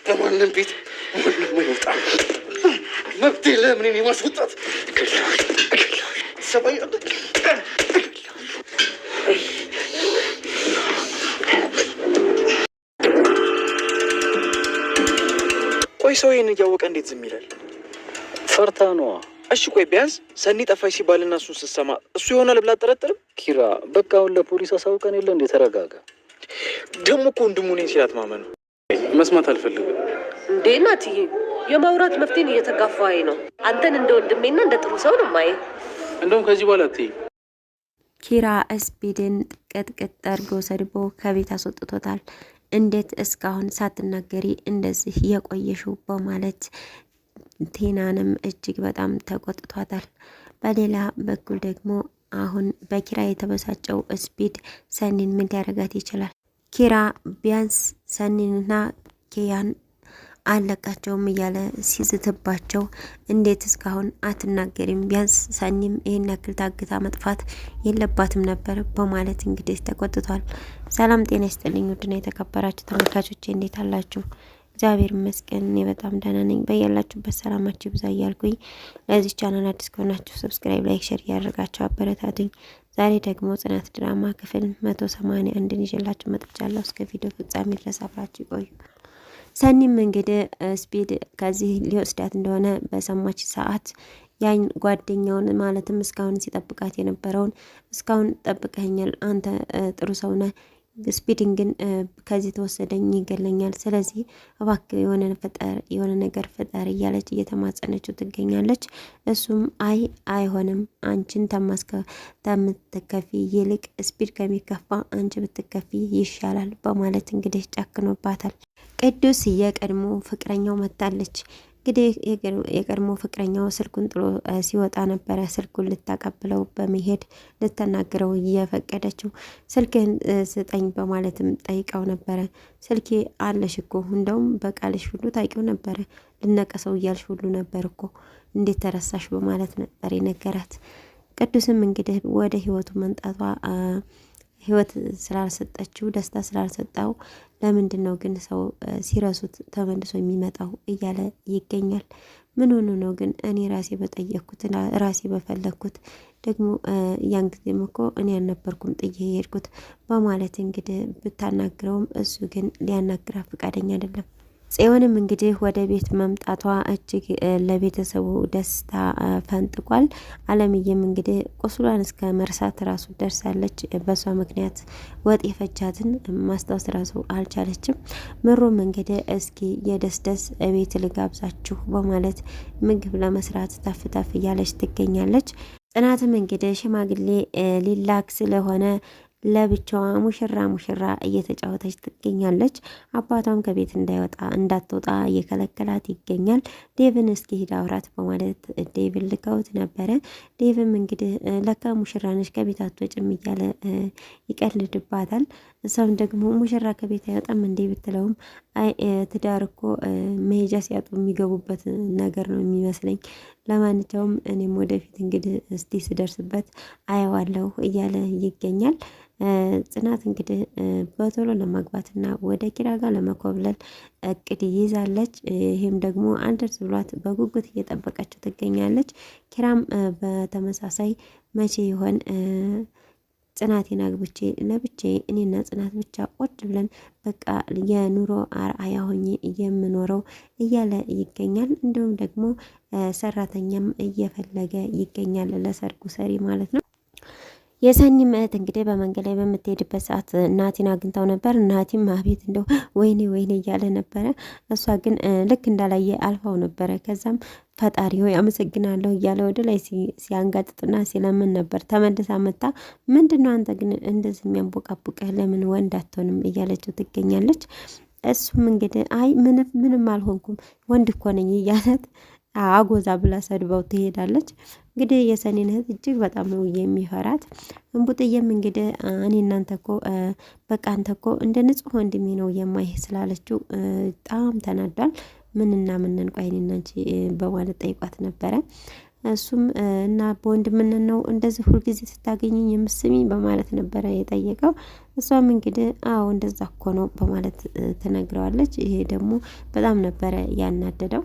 ለማንም ቤት ማንም አይወጣ መብቴ ለምን እኔ ማስወጣት ሰባይ ቆይ ሰው ይሄን እያወቀ እንዴት ዝም ይላል? ፈርታ ነዋ። እሺ ቆይ ቢያንስ ሰኒ ጠፋች ሲባልና እሱን ስትሰማ እሱ ይሆናል ብላ አጠረጥርም? ኪራ በቃ አሁን ለፖሊስ አሳውቀን የለ እንዴ? ተረጋጋ። ደግሞ እኮ ወንድሙ ነኝ ሲላት ማመን መስማት አልፈልግም እንዴ ናትዬ። የማውራት መፍትሄን እየተጋፋኝ ነው። አንተን እንደ ወንድሜና እንደ ጥሩ ሰው ነው ማየ። እንደውም ከዚህ በኋላ አትይ። ኪራ ስፒድን ቅጥቅጥ አድርጎ ሰድቦ ከቤት አስወጥቶታል። እንዴት እስካሁን ሳትናገሪ እንደዚህ የቆየሽው በማለት ቴናንም እጅግ በጣም ተቆጥቷታል። በሌላ በኩል ደግሞ አሁን በኪራ የተበሳጨው ስፒድ ሰኒን ምን ሊያደርጋት ይችላል? ኪራ ቢያንስ ሰኒንና ኬያን አለቃቸውም እያለ ሲዝትባቸው እንዴት እስካሁን አትናገሪም? ቢያንስ ሰኒም ይህን ያክል ታግታ መጥፋት የለባትም ነበር በማለት እንግዲህ ተቆጥቷል። ሰላም ጤና ይስጥልኝ ውድና የተከበራችሁ ተመልካቾቼ እንዴት አላችሁ? እግዚአብሔር ይመስገን እኔ በጣም ደህና ነኝ። በያላችሁበት ሰላማችሁ ይብዛ እያልኩኝ ለዚህ ቻናል አዲስ ከሆናችሁ ሰብስክራይብ፣ ላይክ፣ ሼር እያደረጋችሁ አበረታቱኝ። ዛሬ ደግሞ ጽናት ድራማ ክፍል 181 ይዤላችሁ መጥቻለሁ። እስከ ቪዲዮ ፍጻሜ ድረስ አብራችሁ ይቆዩ። ሰኒም እንግዲህ ስፒድ ከዚህ ሊወስዳት እንደሆነ በሰማች ሰዓት ያን ጓደኛውን ማለትም እስካሁን ሲጠብቃት የነበረውን እስካሁን ጠብቀኛል፣ አንተ ጥሩ ሰው ነህ፣ ስፒድን ግን ከዚህ ተወሰደኝ ይገለኛል፣ ስለዚህ እባክህ የሆነ ነገር ፍጠር እያለች እየተማጸነችው ትገኛለች። እሱም አይሆንም፣ አንቺን ተምትከፊ ይልቅ ስፒድ ከሚከፋ አንቺ ብትከፊ ይሻላል በማለት እንግዲህ ጨክኖባታል። ቅዱስ የቀድሞ ፍቅረኛው መታለች። እንግዲህ የቀድሞ ፍቅረኛው ስልኩን ጥሎ ሲወጣ ነበረ ስልኩን ልታቀብለው በመሄድ ልተናገረው እየፈቀደችው ስልክህን ስጠኝ በማለትም ጠይቀው ነበረ። ስልኬ አለሽ እኮ እንደውም በቃልሽ ሁሉ ታውቂው ነበረ፣ ልነቀሰው እያልሽ ሁሉ ነበር እኮ እንዴት ተረሳሽ በማለት ነበር የነገራት። ቅዱስም እንግዲህ ወደ ህይወቱ መምጣቷ ህይወት ስላልሰጠችው ደስታ ስላልሰጠው ለምንድን ነው ግን ሰው ሲረሱት ተመልሶ የሚመጣው እያለ ይገኛል። ምን ሆኖ ነው ግን እኔ ራሴ በጠየቅኩት ራሴ በፈለግኩት ደግሞ ያን ጊዜም እኮ እኔ ያልነበርኩም ጥዬ የሄድኩት በማለት እንግዲህ ብታናግረውም እሱ ግን ሊያናግራ ፈቃደኛ አይደለም። ጽዮንም እንግዲህ ወደ ቤት መምጣቷ እጅግ ለቤተሰቡ ደስታ ፈንጥቋል። አለምዬም እንግዲህ ቁስሏን እስከ መርሳት ራሱ ደርሳለች። በሷ ምክንያት ወጥ የፈጃትን ማስታወስ ራሱ አልቻለችም። ምሩም እንግዲህ እስኪ የደስደስ ቤት ልጋብዛችሁ በማለት ምግብ ለመስራት ተፍተፍ እያለች ትገኛለች። ጽናትም እንግዲህ ሽማግሌ ሊላክ ስለሆነ ለብቻዋ ሙሽራ እየተጫወተች ትገኛለች። አባቷም ከቤት እንዳትወጣ እየከለከላት ይገኛል። ዴቭን እስኪ ሂድ አውራት በማለት ዴቭን ልከውት ነበረ። ዴቭም እንግዲህ ለካ ሙሽራ ነች ከቤት አትወጭም እያለ ይቀልድባታል። እሷም ደግሞ ሙሽራ ከቤት አይወጣም እንዴ ብትለውም አይ ትዳር እኮ መሄጃ ሲያጡ የሚገቡበት ነገር ነው የሚመስለኝ። ለማንኛውም እኔም ወደፊት እንግዲህ እስቲ ስደርስበት አየዋለሁ እያለ ይገኛል። ጽናት እንግዲህ በቶሎ ለማግባትና ወደ ኪራ ጋር ለመኮብለል እቅድ ይዛለች። ይህም ደግሞ አንደርስ ብሏት በጉጉት እየጠበቀችው ትገኛለች። ኪራም በተመሳሳይ መቼ ይሆን ጽናቴን አግብቼ ለብቻዬ እኔና ጽናት ብቻ ቁጭ ብለን በቃ የኑሮ አርአያ ሆኜ የምኖረው እያለ ይገኛል። እንዲሁም ደግሞ ሰራተኛም እየፈለገ ይገኛል ለሰርጉ ሰሪ ማለት ነው። የሰኒ እህት እንግዲህ በመንገድ ላይ በምትሄድበት ሰዓት ናቲን አግኝታው ነበር። ናቲም አቤት እንደው ወይኔ እያለ ነበረ። እሷ ግን ልክ እንዳላየ አልፋው ነበረ። ከዛም ፈጣሪ ሆይ አመሰግናለሁ እያለ ወደ ላይ ሲያንጋጥጥና ሲለምን ነበር። ተመልሳ መጣ። ምንድነው አንተ ግን እንደዚህ የሚያንቦቃቡቀህ ለምን ወንድ አትሆንም እያለችው ትገኛለች። እሱም እንግዲህ አይ ምንም አልሆንኩም ወንድ እኮ ነኝ እያለት አጎዛ ብላ ሰድባው ትሄዳለች። እንግዲህ የሰኒን እህት እጅግ በጣም ነው የሚፈራት። እንቡጥዬም እንግዲህ እኔ እናንተ እኮ በቃ አንተ እኮ እንደ ንጹህ ወንድሜ ነው የማይህ ስላለችው በጣም ተናዷል። ምንና ምንን ቆይ እኔና አንቺ በማለት ጠይቋት ነበረ። እሱም እና በወንድምነት ነው እንደዚህ ሁልጊዜ ስታገኙኝ የምስሚኝ በማለት ነበረ የጠየቀው። እሷም እንግዲህ አዎ እንደዛ እኮ ነው በማለት ትነግረዋለች። ይሄ ደግሞ በጣም ነበረ ያናደደው።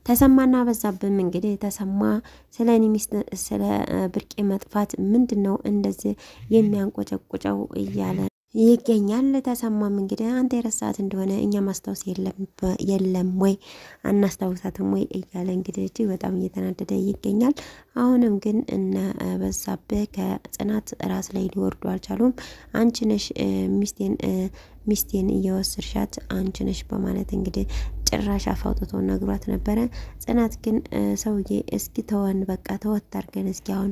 ተሰማና በዛብህም እንግዲህ ተሰማ ስለ እኔ ሚስት ስለ ብርቄ መጥፋት ምንድነው እንደዚህ የሚያንቆጨቁጨው እያለ ይገኛል። ተሰማም እንግዲህ አንተ የረሳት እንደሆነ እኛ ማስታወስ የለም ወይ አናስታውሳትም ወይ እያለ እንግዲህ እጅግ በጣም እየተናደደ ይገኛል። አሁንም ግን እነ በዛብህ ከጽናት ራስ ላይ ሊወርዱ አልቻሉም። አንቺ ነሽ ሚስቴን እየወሰድሻት አንቺ ነሽ በማለት እንግዲህ ጭራሽ አፋውጥቶ ነግሯት ነበረ። ጽናት ግን ሰውዬ እስኪ ተወን በቃ ተወት አድርገን እስኪ አሁን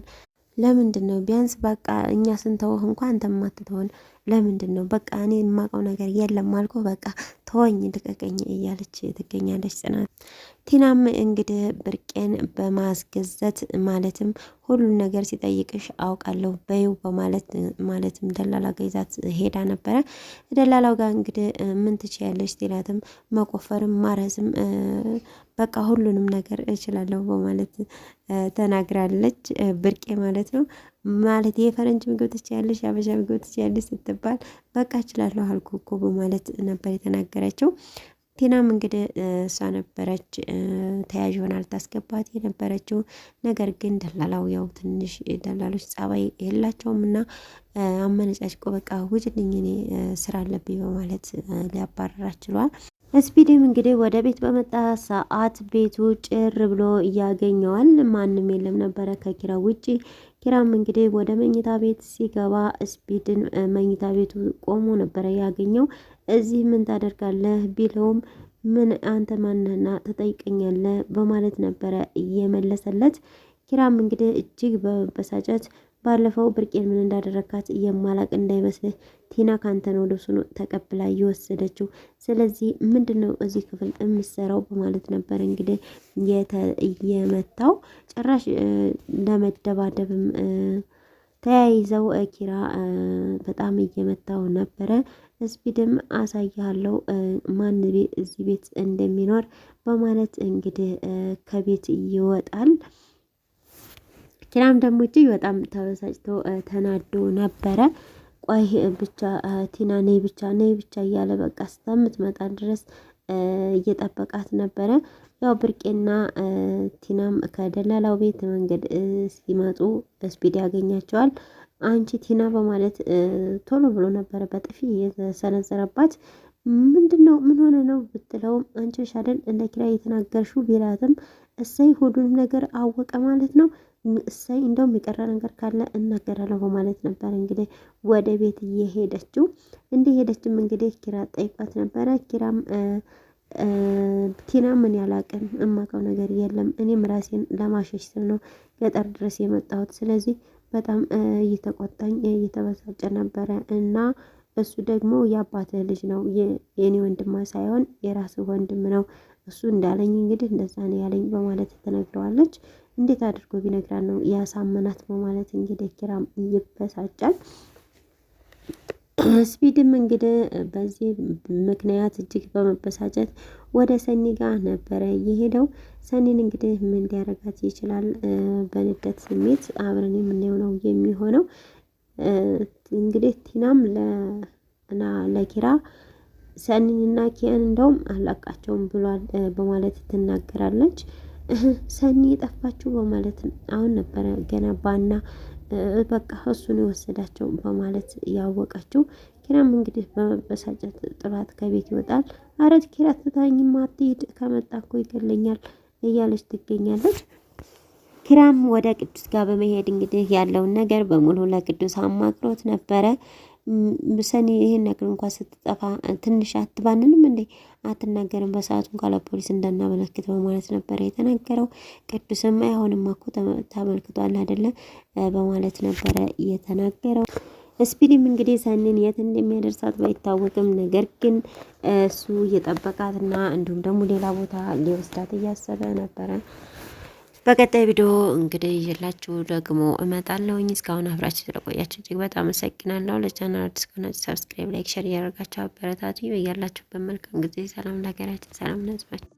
ለምንድን ነው ቢያንስ በቃ እኛ ስንተውህ እንኳን አንተ ማትተውን ለምንድን ነው በቃ እኔ የማውቀው ነገር የለም አልኩ በቃ ተወኝ ልቀቀኝ እያለች ትገኛለች ጽናት። ቲናም እንግዲህ ብርቄን በማስገዘት ማለትም ሁሉን ነገር ሲጠይቅሽ አውቃለሁ በይው በማለት ማለትም ደላላ ገይዛት ሄዳ ነበረ። ደላላው ጋር እንግዲህ ምን ትችያለሽ ሲላትም መቆፈርም ማረስም በቃ ሁሉንም ነገር እችላለሁ በማለት ተናግራለች። ብርቄ ማለት ነው ማለት የፈረንጅ ምግብ ትችያለሽ የአበሻ ምግብ ትችያለሽ ስትባል በቃ እችላለሁ አልኩ እኮ በማለት ነበር የተናገረችው። ቲናም እንግዲህ እሷ ነበረች ተያዥ ሆና ልታስገባት የነበረችው። ነገር ግን ደላላው ያው ትንሽ ደላሎች ጸባይ የላቸውም እና አመነጫጭቆ በቃ ውጭልኝ እኔ ስራ አለብኝ በማለት ሊያባረራት ችሏል። ስፒድም እንግዲህ ወደ ቤት በመጣ ሰዓት ቤቱ ጭር ብሎ እያገኘዋል። ማንም የለም ነበረ ከኪራ ውጪ። ኪራም እንግዲህ ወደ መኝታ ቤት ሲገባ ስፒድን መኝታ ቤቱ ቆሞ ነበረ ያገኘው። እዚህ ምን ታደርጋለህ ቢለውም ምን አንተ ማንህና ተጠይቀኛለህ በማለት ነበረ እየመለሰለት። ኪራም እንግዲህ እጅግ በመበሳጨት ባለፈው ብርቄን ምን እንዳደረካት የማላቅ እንዳይመስልህ ቲና ካንተ ነው ልብሱን ተቀብላ እየወሰደችው። ስለዚህ ምንድነው እዚህ ክፍል የምሰራው በማለት ነበር እንግዲህ የመታው። ጭራሽ ለመደባደብም ተያይዘው ኪራ በጣም እየመታው ነበረ። ስፒድም አሳያለሁ ማን እዚህ ቤት እንደሚኖር በማለት እንግዲህ ከቤት ይወጣል። ኪራም ደግሞ እጅግ በጣም ተበሳጭቶ ተናዶ ነበረ። ቆይ ብቻ ቲና ነይ ብቻ እያለ በቃ እስከምትመጣ ድረስ እየጠበቃት ነበረ። ያው ብርቄና ቲናም ከደላላው ቤት መንገድ ሲመጡ ስፒድ ያገኛቸዋል። አንቺ ቲና በማለት ቶሎ ብሎ ነበረ በጥፊ የተሰነዘረባት። ምንድነው ምን ሆነ ነው ብትለውም አንቺ ነሽ አይደል እንደ ኪራ የተናገርሽው ቢላትም እሰይ ሁሉንም ነገር አወቀ ማለት ነው እሰይ እንደውም የቀረ ነገር ካለ እናገራለሁ በማለት ነበር እንግዲህ ወደ ቤት እየሄደችው። እንደሄደችም እንግዲህ ኪራ ጠይቋት ነበረ። ኪራም ቲና ምን ያላቅም እማቀው ነገር የለም እኔም ራሴን ለማሸሽ ስል ነው ገጠር ድረስ የመጣሁት። ስለዚህ በጣም እየተቆጣኝ እየተበሳጨ ነበረ እና እሱ ደግሞ የአባትህ ልጅ ነው የኔ ወንድማ ሳይሆን የራስህ ወንድም ነው እሱ እንዳለኝ እንግዲህ እንደዛ ነው ያለኝ በማለት ትነግረዋለች። እንዴት አድርጎ ቢነግራት ነው ያሳመናት በማለት እንግዲህ ኪራም ይበሳጫል። ስፒድም እንግዲህ በዚህ ምክንያት እጅግ በመበሳጨት ወደ ሰኒ ጋር ነበረ የሄደው። ሰኒን እንግዲህ ምን ሊያረጋት ይችላል? በንዴት ስሜት አብረን የምናየው ነው የሚሆነው። እንግዲህ ቲናም ለኪራ ሰኒንና ኪያን እንደውም አላቃቸውም ብሏል በማለት ትናገራለች። ሰኒ የጠፋችው በማለት አሁን ነበረ ገና ባና በቃ እሱን የወሰዳቸው በማለት ያወቀችው። ኪራም እንግዲህ በመበሳጨት ጥላት ከቤት ይወጣል። አረት ኪራ ትታኝማ አትሂድ ከመጣ እኮ ይገለኛል እያለች ትገኛለች። ኪራም ወደ ቅዱስ ጋር በመሄድ እንግዲህ ያለውን ነገር በሙሉ ለቅዱስ አማክሮት ነበረ። ሰኒ ይሄን ነገር እንኳን ስትጠፋ ትንሽ አትባንንም እንዴ አትናገርም በሰዓቱ እንኳን ለፖሊስ እንዳናመለክት በማለት ነበረ የተናገረው። ቅዱስም አይሆንም እኮ ተመልክቷል አይደለ በማለት ነበረ የተናገረው። ስፒድም እንግዲህ ሰኒን የት እንደሚያደርሳት ባይታወቅም ነገር ግን እሱ እየጠበቃትና እንዲሁም ደግሞ ሌላ ቦታ ሊወስዳት እያሰበ ነበረ። በቀጣይ ቪዲዮ እንግዲህ ይዤላችሁ ደግሞ እመጣለሁኝ። እስካሁን አብራችሁ ስለቆያችሁ እጅግ በጣም አመሰግናለሁ። ለቻናል አዲስ ከሆናችሁ ሰብስክራይብ፣ ላይክ፣ ሼር እያደረጋችሁ አበረታቱ። በያላችሁበት መልካም ጊዜ። ሰላም ለሀገራችን፣ ሰላም ለሕዝባችን።